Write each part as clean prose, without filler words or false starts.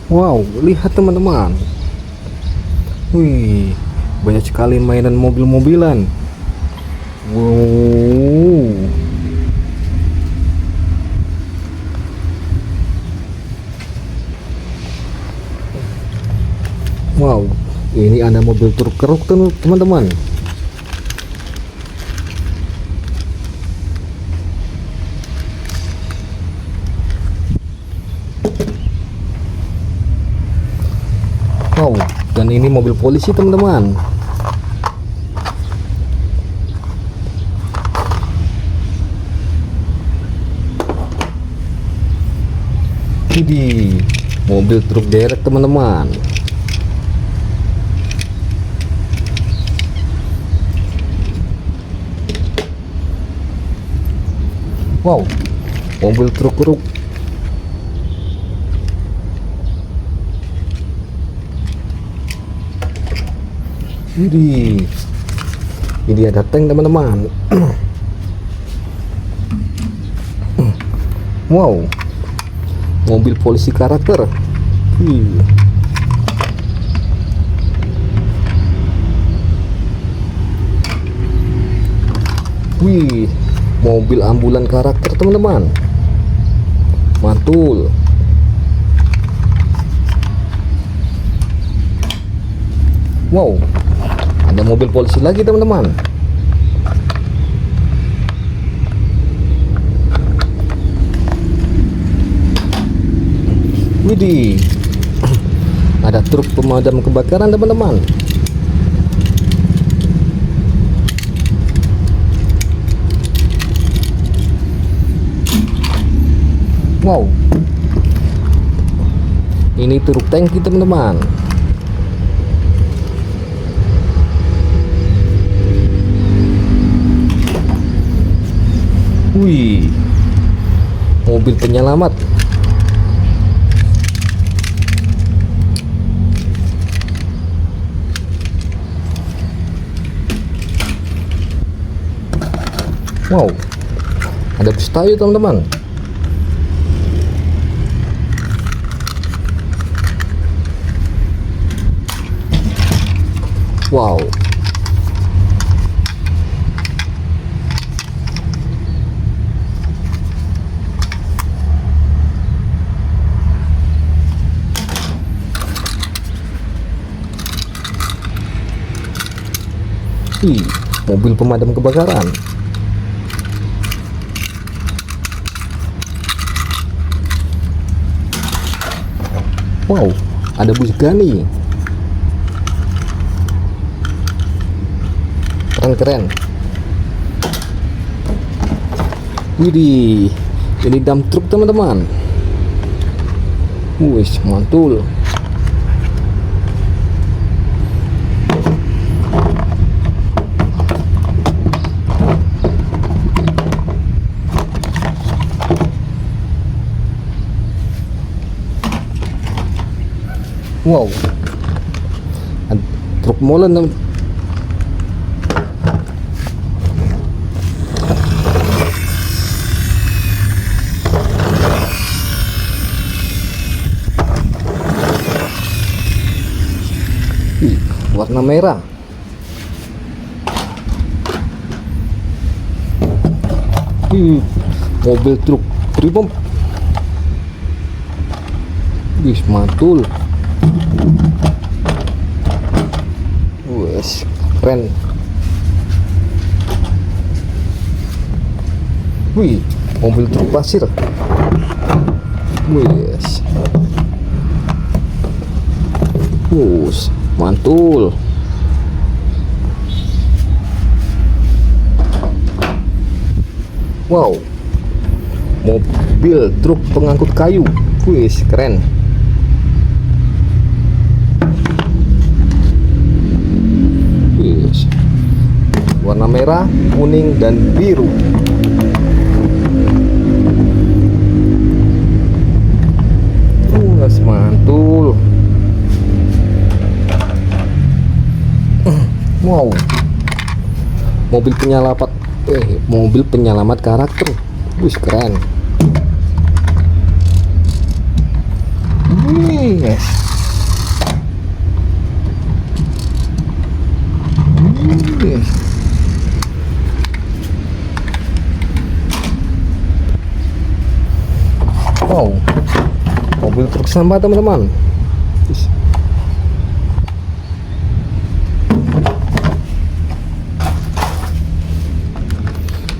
Wow, lihat teman-teman. Wih, banyak sekali mainan mobil-mobilan. Wow. Wow, ini ada mobil truk keruk teman-teman. Wow, dan ini mobil polisi teman-teman. Ini mobil truk derek teman-teman. Wow, mobil truk keruk. Ini ada tank teman-teman. Wow, mobil polisi karakter. Wih, mobil ambulan karakter teman-teman. Mantul. Wow, ada mobil polisi lagi teman-teman. Widih, ada truk pemadam kebakaran teman-teman. Wow, ini truk tangki teman-teman. Wih, mobil penyelamat. Wow, ada bus tayo teman-teman. Wow, mobil pemadam kebakaran. Wow, ada bus Gani. Keren-keren. Widih, ini dump truk teman-teman. Wih, mantul. Wow, truk molen teman. Warna merah. Mobil truk tripom. Wih, mantul. Wes, keren. Wih, mobil truk pasir. Wes. Wus, mantul. Wow, mobil truk pengangkut kayu. Wih, keren. Warna merah, kuning, dan biru. Mantul. Wow, mobil penyelamat karakter. Wih, keren. Yes. Wow, mobil truk sampah teman-teman.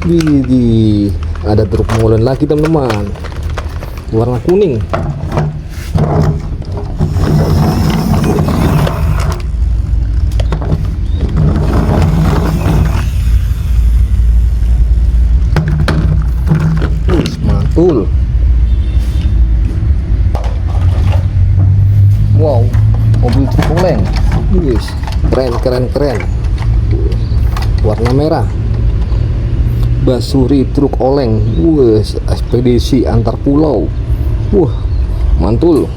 Widih, ada truk molen lagi teman-teman, warna kuning. Mantul. Wow, mobil truk oleng. Wis, keren. Warna merah. Basuri truk oleng. Wes, ekspedisi antar pulau. Wah, mantul.